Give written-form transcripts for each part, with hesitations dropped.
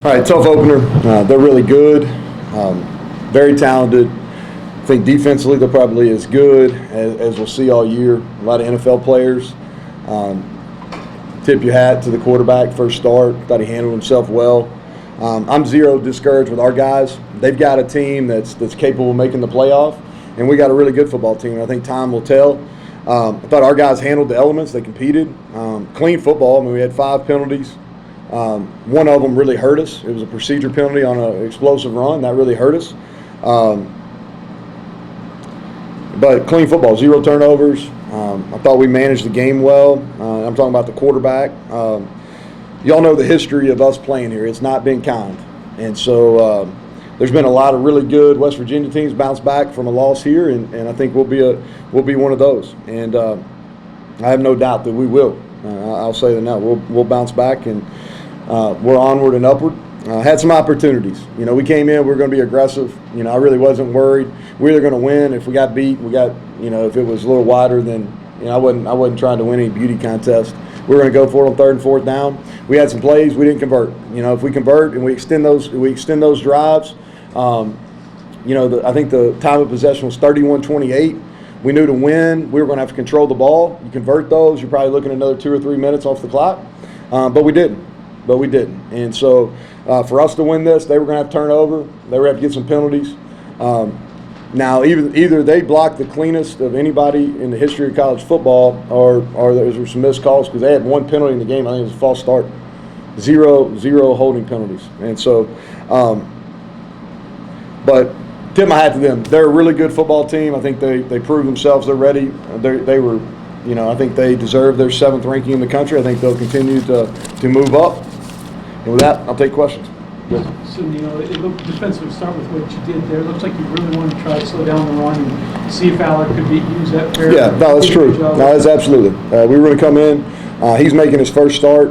All right, tough opener. They're really good, very talented. I think defensively they're probably as good as we'll see all year. A lot of NFL players. Um, Tip your hat to the quarterback, first start. Thought he handled himself well. I'm zero discouraged with our guys. They've got a team that's capable of making the playoff, and we got a really good football team. I think time will tell. I thought our guys handled the elements. They competed. Clean football. I mean, we had 5 penalties. One of them really hurt us. It was a procedure penalty on an explosive run. That really hurt us. But clean football, 0 turnovers. I thought we managed the game well. I'm talking about the quarterback. Y'all know the history of us playing here. It's not been kind. And so there's been a lot of really good West Virginia teams bounce back from a loss here, and I think we'll be one of those. And I have no doubt that we will. I'll say that now. We'll bounce back, and we're onward and upward. Had some opportunities. We came in, we were going to be aggressive. I really wasn't worried. We were going to win. If we got beat, if it was a little wider, then I wasn't trying to win any beauty contest. We were going to go for it on 3rd and 4th down. We had some plays, we didn't convert. If we convert and we extend those drives, I think the time of possession was 31-28. We knew to win, we were going to have to control the ball. You convert those, you're probably looking at another 2 or 3 minutes off the clock. But we didn't. And so for us to win this, they were going to have turnover. They were going to have to get some penalties. Now, either they blocked the cleanest of anybody in the history of college football, or there were some missed calls, because they had 1 penalty in the game. I think it was a false start. Zero holding penalties. And so, but tip my hat to them. They're a really good football team. I think they proved themselves. They're ready. They were, I think they deserve their 7th ranking in the country. I think they'll continue to move up. And with that, I'll take questions. Good. So, it looked defensive. Start with what you did there. It looks like you really want to try to slow down the run and see if Alec could use that fair. Yeah, no, that's true. No, that's absolutely. We were going to come in. He's making his first start.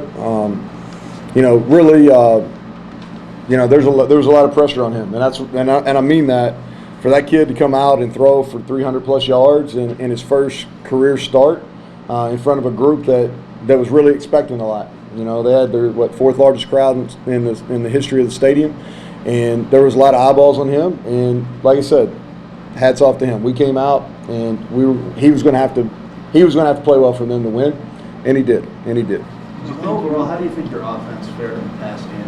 Really, there was a lot of pressure on him, and I mean that. For that kid to come out and throw for 300+ yards in his first career start in front of a group that was really expecting a lot. They had their 4th largest crowd in the history of the stadium, and there was a lot of eyeballs on him. And like I said, hats off to him. We came out, and he was going to have to play well for them to win, and he did. Overall, how do you think your offense fared in the past game?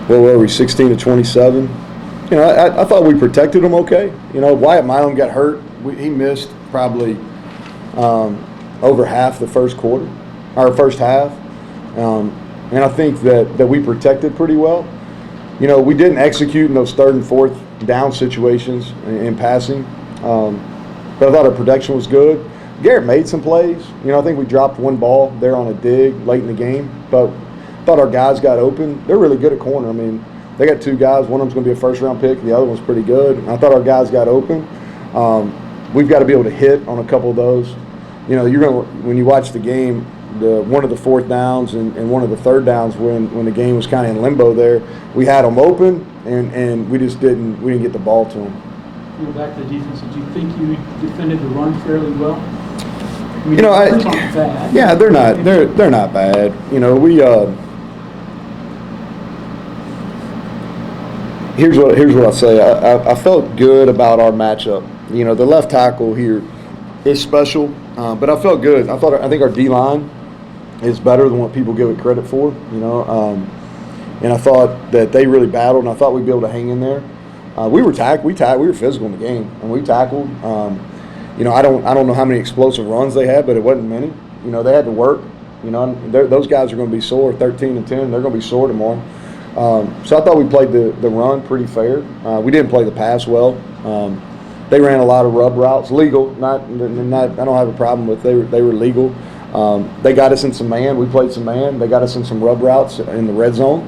What were we, 16-27? I thought we protected him okay. Wyatt Milam got hurt. He missed probably over half the first quarter, or first half. And I think that we protected pretty well. We didn't execute in those 3rd and 4th down situations in passing. But I thought our protection was good. Garrett made some plays. I think we dropped 1 ball there on a dig late in the game. But I thought our guys got open. They're really good at corner. I mean, they got 2 guys. One of them's going to be a 1st-round pick. The other one's pretty good. I thought our guys got open. We've got to be able to hit on a couple of those. When you watch the game, one of the 4th downs and one of the 3rd downs when the game was kind of in limbo there, we had them open and we didn't get the ball to them. Back to the defense, do you think you defended the run fairly well? I mean, bad. Yeah, they're not bad. Here's what I'll say. I felt good about our matchup. The left tackle here is special, but I felt good. I think our D-line is better than what people give it credit for. And I thought that they really battled, and I thought we'd be able to hang in there. We were physical in the game, and we tackled. I don't know how many explosive runs they had, but it wasn't many. They had to work. Those guys are going to be sore, 13-10. They're going to be sore tomorrow. So I thought we played the run pretty fair. We didn't play the pass well. They ran a lot of rub routes, legal. Not. I don't have a problem with. They were legal. They got us in some man. We played some man. They got us in some rub routes in the red zone,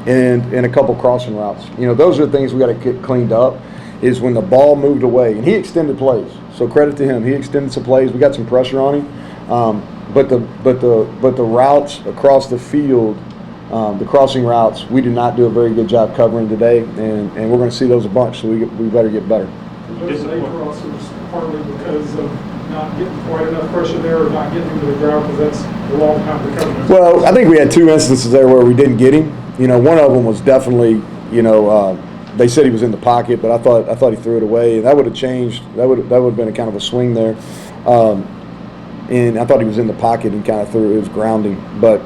and a couple crossing routes. Those are the things we got to get cleaned up. Is when the ball moved away, and he extended plays. So credit to him. He extended some plays. We got some pressure on him, but the routes across the field. The crossing routes, we did not do a very good job covering today, and we're going to see those a bunch, so we better get better. Those late crosses partly because of not getting quite enough pressure there or not getting him to the ground because that's a long time recovery? Well, I think we had two instances there where we didn't get him. One of them was definitely, they said he was in the pocket, but I thought he threw it away, and that would have changed. That would have been a kind of a swing there. And I thought he was in the pocket and kind of threw it. It was grounding, but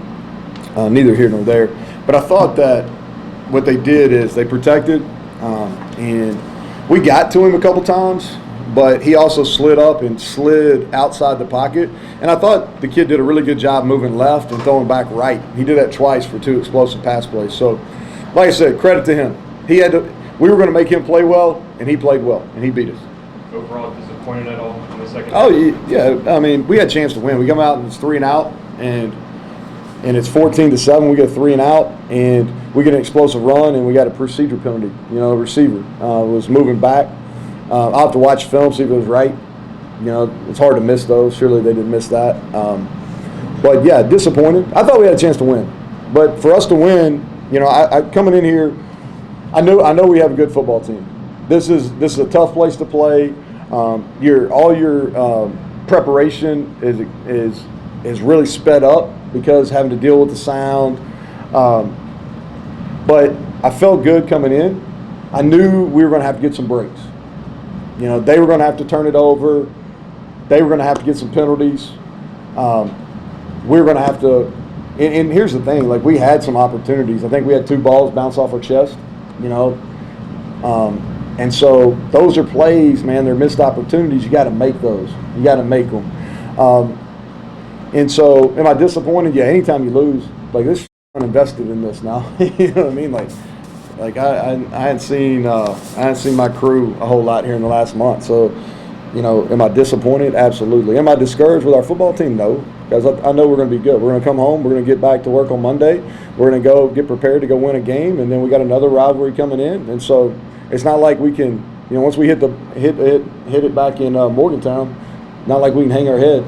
neither here nor there. But I thought that what they did is they protected, and we got to him a couple times, but he also slid up and slid outside the pocket. And I thought the kid did a really good job moving left and throwing back right. He did that twice for 2 explosive pass plays. So, like I said, credit to him. We were going to make him play well, and he played well, and he beat us. Overall, disappointed at all in the second? Oh, yeah. I mean, we had a chance to win. We come out and it's 3 and out, and it's 14-7. We get 3 and out, and we get an explosive run, and we got a procedure penalty. Receiver was moving back. I'll have to watch film, see if it was right. It's hard to miss those. Surely they didn't miss that. But yeah, disappointed. I thought we had a chance to win, but for us to win, I coming in here, I know we have a good football team. This is a tough place to play. All your preparation is really sped up because having to deal with the sound. But I felt good coming in. I knew we were going to have to get some breaks. They were going to have to turn it over. They were going to have to get some penalties. We were going to have to. And here's the thing: like, we had some opportunities. I think we had 2 balls bounce off our chest. And so those are plays, man. They're missed opportunities. You got to make those. You got to make them. And so, am I disappointed? Yeah. Anytime you lose, like this, I'm invested in this now. You know what I mean? Like I hadn't seen my crew a whole lot here in the last month. So, am I disappointed? Absolutely. Am I discouraged with our football team? No, because I know we're going to be good. We're going to come home. We're going to get back to work on Monday. We're going to go get prepared to go win a game, and then we got another rivalry coming in. And so it's not like we can, once we hit it back in Morgantown, not like we can hang our head.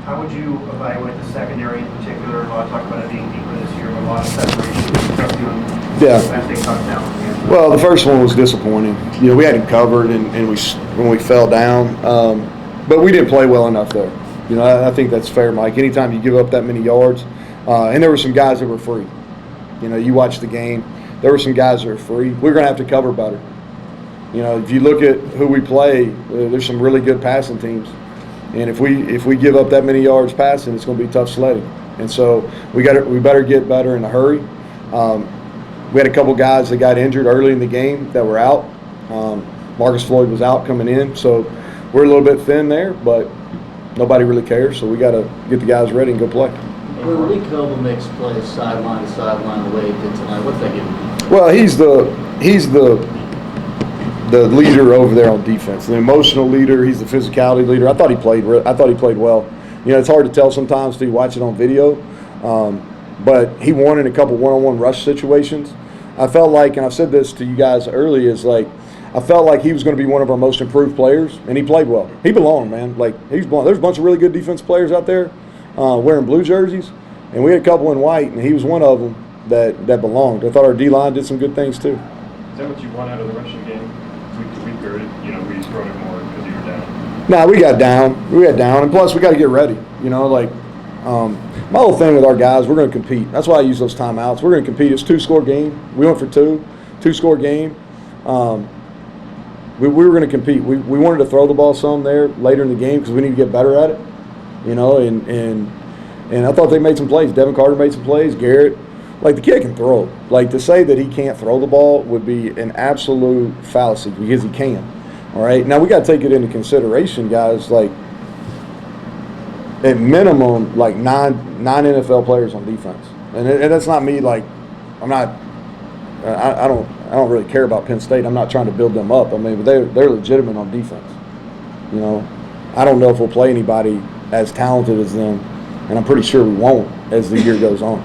How would you evaluate the secondary in particular? A lot of talk about it being deeper this year, but a lot of separation. Yeah. Penn State touchdown. Well, the first one was disappointing. We had him covered, and when we fell down, but we didn't play well enough there. I think that's fair, Mike. Anytime you give up that many yards, and there were some guys that were free. You watch the game. There were some guys that were free. We're going to have to cover better. If you look at who we play, there's some really good passing teams. And if we give up that many yards passing, it's going to be tough sledding. And so we better get better in a hurry. We had a couple guys that got injured early in the game that were out. Marcus Floyd was out coming in, so we're a little bit thin there, but nobody really cares. So we got to get the guys ready and go play. When Lee Coble makes plays sideline to sideline the way he did tonight, what's that give you? Well, he's the leader over there on defense, the emotional leader. He's the physicality leader. I thought he played well. It's hard to tell sometimes till you watch it on video, but he won in a couple one-on-one rush situations. I felt like, and I've said this to you guys early, I felt like he was going to be one of our most improved players, and he played well. He belonged, man. There's a bunch of really good defense players out there wearing blue jerseys, and we had a couple in white, and he was one of them that belonged. I thought our D-line did some good things too. Is that what you want out of the rushing game? We heard it, we just wrote it more because you were down. Nah, we got down, and plus we got to get ready. My whole thing with our guys, we're going to compete. That's why I use those timeouts. We're going to compete. It's 2-score game. We went for 2-score game. We were going to compete. We wanted to throw the ball some there later in the game because we need to get better at it. And I thought they made some plays. Devin Carter made some plays. Garrett, the kid can throw. To say that he can't throw the ball would be an absolute fallacy because he can. All right. Now we got to take it into consideration, guys. At minimum, nine NFL players on defense, and that's not me. I'm not. I don't really care about Penn State. I'm not trying to build them up. I mean, but they're legitimate on defense. I don't know if we'll play anybody as talented as them, and I'm pretty sure we won't as the year goes on.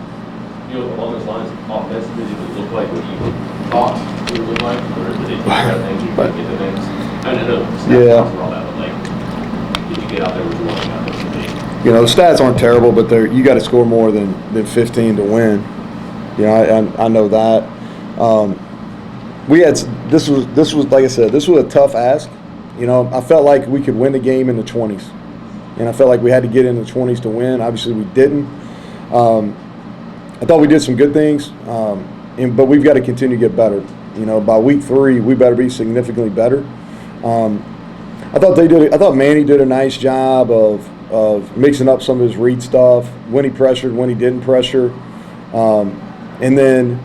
Along those lines, offensively, did it look like what you thought it would look like, or did it got things you could get the names? I don't know. Stats for all that, but did you get out there with one out there? The stats aren't terrible, but you got to score more than 15 to win. I know that. This was like I said, this was a tough ask. I felt like we could win the game in the 20s. and I felt like we had to get in the 20s to win. Obviously, we didn't. I thought we did some good things, but we've got to continue to get better. You know, by week 3, we better be significantly better. I thought Manny did a nice job of mixing up some of his read stuff, when he pressured, when he didn't pressure. And then,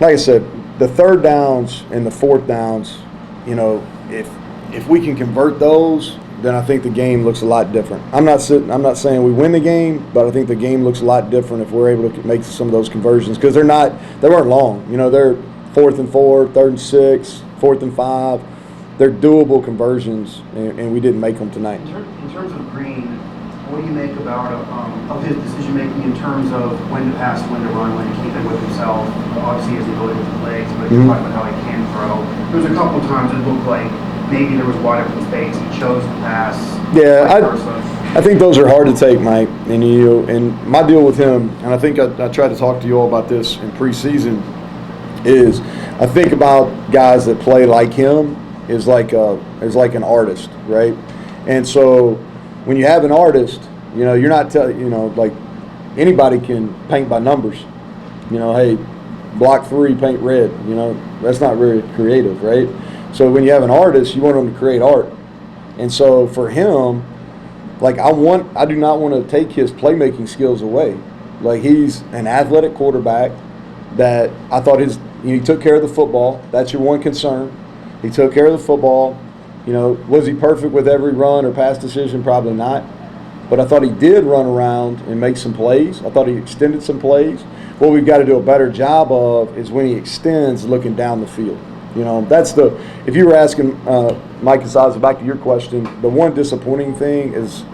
like I said, the third downs and the fourth downs, you know, if we can convert those, then I think the game looks a lot different. I'm not saying we win the game, but I think the game looks a lot different if we're able to make some of those conversions, because they weren't long. You know, they're 4th and 4, 3rd and 6, 4th and 5. They're doable conversions, and we didn't make them tonight. In terms of Green, what do you make about of his decision making in terms of when to pass, when to run, when to keep it with himself? Obviously, he has the ability with the legs, but you talk about how he can throw. There's a couple of times it looked like maybe there was wide open space. He chose to pass. Yeah, I think those are hard to take, Mike. And my deal with him, and I think I tried to talk to you all about this in preseason, is I think about guys that play like him is like an artist, right? And so when you have an artist, you know, you're not like anybody can paint by numbers. You know, hey, block 3, paint red. You know, that's not very creative, right? So when you have an artist, you want them to create art. And so for him, like I do not want to take his playmaking skills away. Like, he's an athletic quarterback that I thought he took care of the football. That's your one concern. He took care of the football. You know, was he perfect with every run or pass decision? Probably not. But I thought he did run around and make some plays. I thought he extended some plays. What we've got to do a better job of is when he extends, looking down the field. You know, if you were asking Mike Casazza, back to your question, the one disappointing thing is,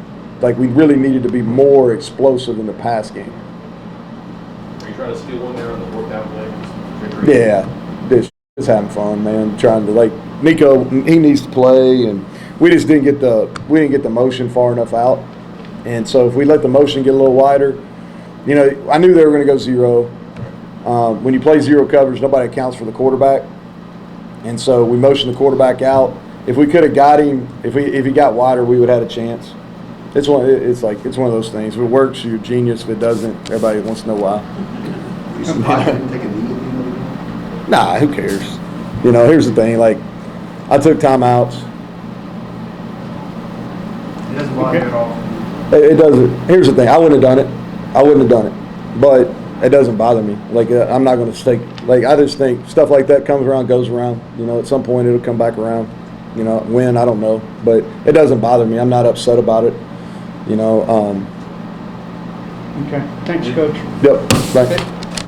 like, we really needed to be more explosive in the pass game. Are you trying to steal one there on the 4th down play? Yeah, just having fun, man. Trying to, like, Nico, he needs to play, and we didn't get the motion far enough out. And so if we let the motion get a little wider, you know, I knew they were going to go zero. When you play zero coverage, nobody accounts for the quarterback. And so we motioned the quarterback out. If we could have got him, if he got wider, we would have had a chance. It's one of those things. If it works, you're a genius. If it doesn't, everybody wants to know why. Nah, who cares? You know, here's the thing. Like, I took timeouts. It doesn't bother you at all. It doesn't. Here's the thing. I wouldn't have done it. But it doesn't bother me. Like, I'm not going to stay. Like, I just think stuff like that comes around, goes around. You know, at some point it'll come back around. You know, when, I don't know. But it doesn't bother me. I'm not upset about it. You know. Okay. Thanks, Coach. Yep. Right.